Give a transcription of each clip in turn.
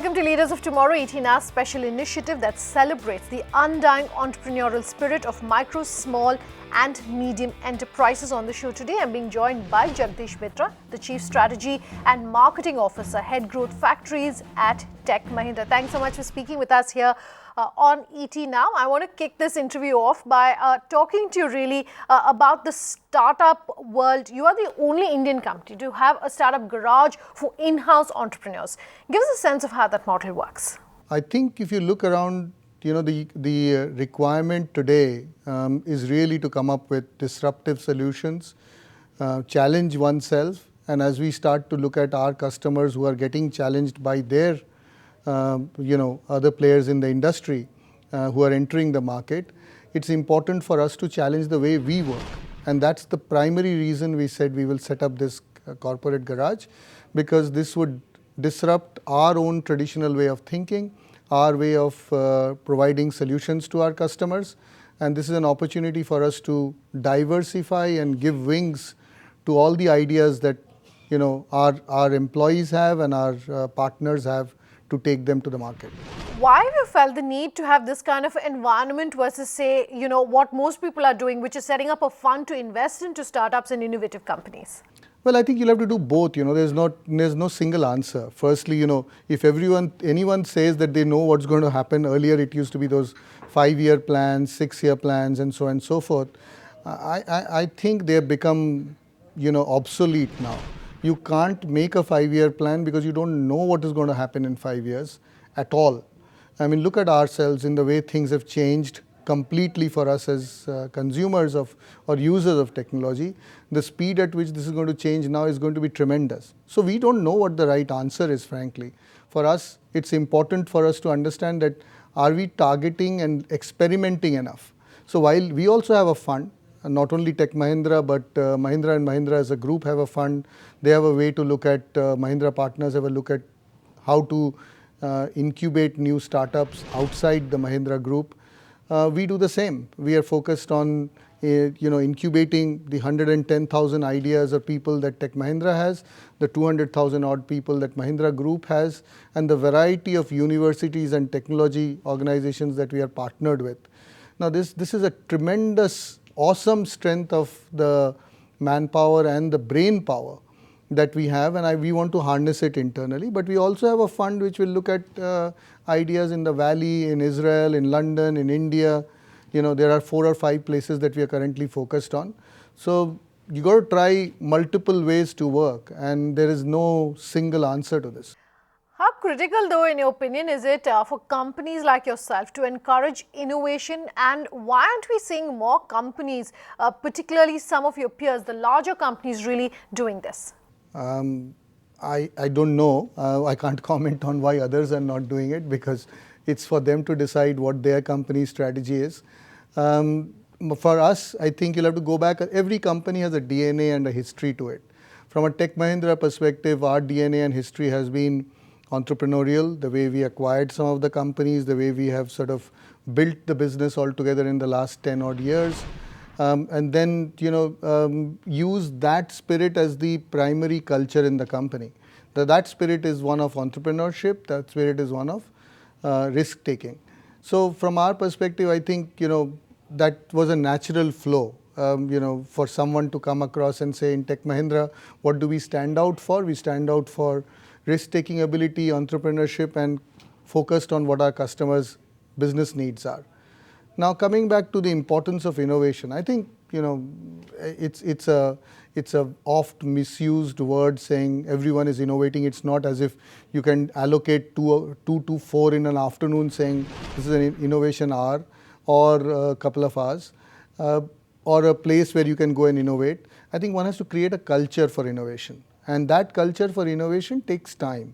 welcome to Leaders of Tomorrow, ETNA's special initiative that celebrates the undying entrepreneurial spirit of micro, small and medium enterprises. On the show today, I'm being joined by Jagdish Mitra, the Chief Strategy and Marketing Officer, Head Growth Factories at Tech Mahindra. Thanks so much for speaking with us here on ET Now. I want to kick this interview off by talking to you really about the startup world. You are the only Indian company to have a startup garage for in-house entrepreneurs. Give us a sense of how that model works. I think if you look around, the requirement today is really to come up with disruptive solutions, challenge oneself, and as we start to look at our customers who are getting challenged by their other players in the industry who are entering the market, it's important for us to challenge the way we work. And that's the primary reason we said we will set up this corporate garage, because this would disrupt our own traditional way of thinking, our way of providing solutions to our customers. And this is an opportunity for us to diversify and give wings to all the ideas that our employees have and our partners have, to take them to the market. Why have you felt the need to have this kind of environment versus, say, what most people are doing, which is setting up a fund to invest into startups and innovative companies? Well, I think you'll have to do both. There's no single answer. Firstly, if anyone says that they know what's going to happen, earlier it used to be those 5-year plans, 6-year plans, and so on and so forth. I think they have become, obsolete now. You can't make a 5-year plan because you don't know what is going to happen in 5 years at all. I mean, look at ourselves in the way things have changed completely for us as consumers of or users of technology. The speed at which this is going to change now is going to be tremendous. So we don't know what the right answer is, frankly. For us, it's important for us to understand that, are we targeting and experimenting enough? So while we also have a fund, not only Tech Mahindra, but Mahindra and Mahindra as a group have a fund. They have a way to look at, Mahindra partners have a look at how to incubate new startups outside the Mahindra group. We do the same. We are focused on incubating the 110,000 ideas or people that Tech Mahindra has, the 200,000 odd people that Mahindra Group has, and the variety of universities and technology organizations that we are partnered with. Now this is a tremendous, awesome strength of the manpower and the brain power that we have, and we want to harness it internally. But we also have a fund which will look at ideas in the Valley, in Israel, in London, in India. There are 4 or 5 places that we are currently focused on. So you got to try multiple ways to work, and there is no single answer to this. How critical, though, in your opinion, is it for companies like yourself to encourage innovation, and why aren't we seeing more companies, particularly some of your peers, the larger companies, really doing this? I don't know. I can't comment on why others are not doing it, because it's for them to decide what their company strategy is. For us, I think you'll have to go back. Every company has a DNA and a history to it. From a Tech Mahindra perspective, our DNA and history has been entrepreneurial, the way we acquired some of the companies, the way we have sort of built the business altogether in the last 10 odd years. And then, use that spirit as the primary culture in the company. That spirit is one of entrepreneurship, that spirit is one of risk taking. So from our perspective, I think, that was a natural flow, for someone to come across and say, in Tech Mahindra, what do we stand out for? We stand out for risk-taking ability, entrepreneurship, and focused on what our customers' business needs are. Now, coming back to the importance of innovation, I think it's a oft misused word saying everyone is innovating. It's not as if you can allocate 2 to 4 in an afternoon saying this is an innovation hour or a couple of hours or a place where you can go and innovate. I think one has to create a culture for innovation, and that culture for innovation takes time.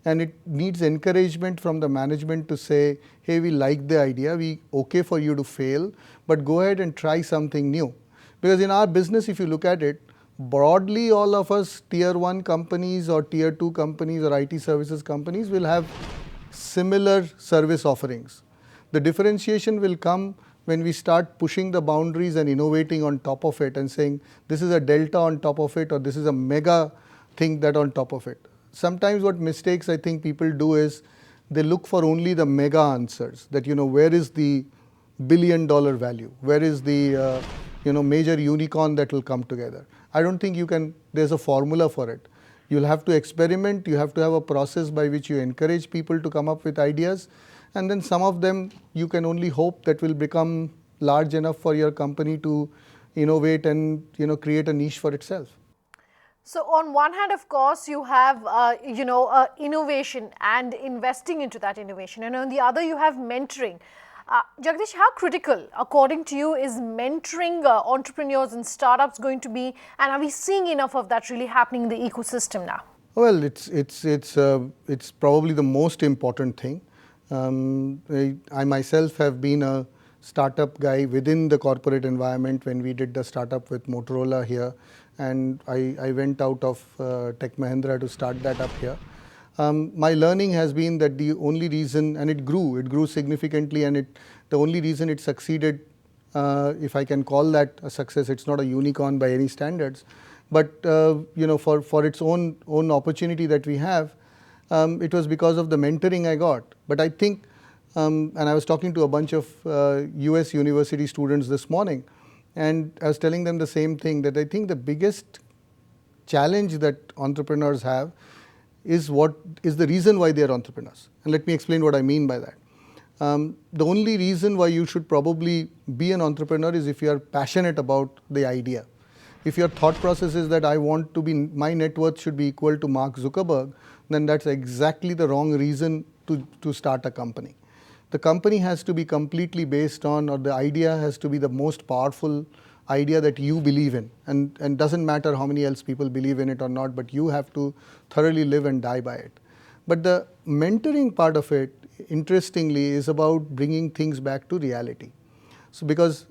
And it needs encouragement from the management to say, hey, we like the idea, we okay for you to fail, but go ahead and try something new. Because in our business, if you look at it, broadly all of us tier 1 companies or tier 2 companies or IT services companies will have similar service offerings. The differentiation will come when we start pushing the boundaries and innovating on top of it and saying this is a delta on top of it or this is a mega thing that on top of it. Sometimes what mistakes I think people do is they look for only the mega answers, that, where is the billion-dollar value? Where is the, major unicorn that will come together? I don't think there's a formula for it. You'll have to experiment, you have to have a process by which you encourage people to come up with ideas, and then some of them you can only hope that will become large enough for your company to innovate and, create a niche for itself. So on one hand, of course, you have, innovation and investing into that innovation. And on the other, you have mentoring. Jagdish, how critical, according to you, is mentoring entrepreneurs and startups going to be? And are we seeing enough of that really happening in the ecosystem now? Well, it's probably the most important thing. I myself have been a startup guy within the corporate environment when we did the startup with Motorola here, and I went out of Tech Mahindra to start that up here. My learning has been that the only reason, and it grew significantly, and the only reason it succeeded, if I can call that a success, it's not a unicorn by any standards, but for its own opportunity that we have, it was because of the mentoring I got. But I think, and I was talking to a bunch of US university students this morning, and I was telling them the same thing, that I think the biggest challenge that entrepreneurs have is what is the reason why they are entrepreneurs. And let me explain what I mean by that. The only reason why you should probably be an entrepreneur is if you are passionate about the idea. If your thought process is that my net worth should be equal to Mark Zuckerberg, then that's exactly the wrong reason to start a company. The company has to be completely based on, or the idea has to be the most powerful idea that you believe in, and doesn't matter how many else people believe in it or not, but you have to thoroughly live and die by it. But the mentoring part of it, interestingly, is about bringing things back to reality. So because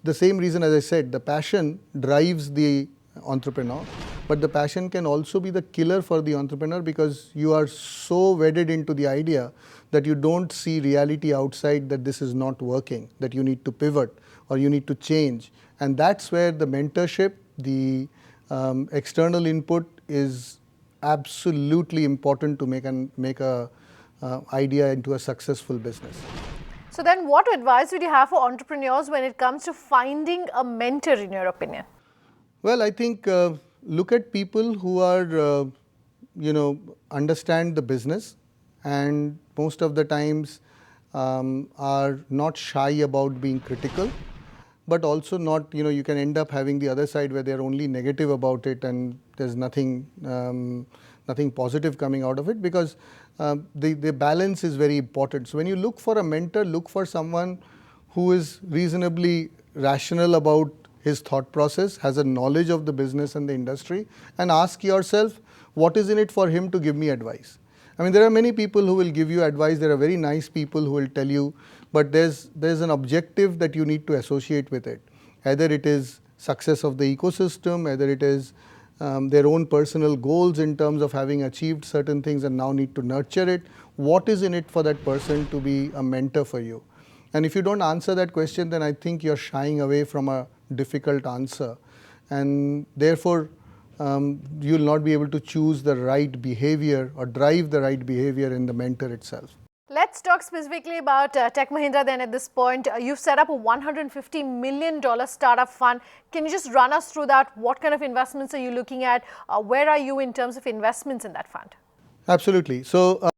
the same reason, as I said, the passion drives the entrepreneur, but the passion can also be the killer for the entrepreneur, because you are so wedded into the idea that you don't see reality outside, that this is not working, that you need to pivot or you need to change. And that's where the mentorship, the external input is absolutely important to make a idea into a successful business. So then what advice would you have for entrepreneurs when it comes to finding a mentor, in your opinion? Well, I think look at people who are, understand the business, and most of the times are not shy about being critical, but also not, you can end up having the other side where they're only negative about it and there's nothing positive coming out of it, because the balance is very important. So when you look for a mentor, look for someone who is reasonably rational about his thought process, has a knowledge of the business and the industry, and ask yourself, what is in it for him to give me advice? I mean, there are many people who will give you advice. There are very nice people who will tell you, but there's an objective that you need to associate with it. Either it is success of the ecosystem, either it is their own personal goals in terms of having achieved certain things and now need to nurture it. What is in it for that person to be a mentor for you? And if you don't answer that question, then I think you're shying away from a difficult answer, and therefore you'll not be able to choose the right behavior or drive the right behavior in the mentor itself. Let's talk specifically about Tech Mahindra then at this point. You've set up a $150 million startup fund. Can you just run us through that? What kind of investments are you looking at? Where are you in terms of investments in that fund? Absolutely. So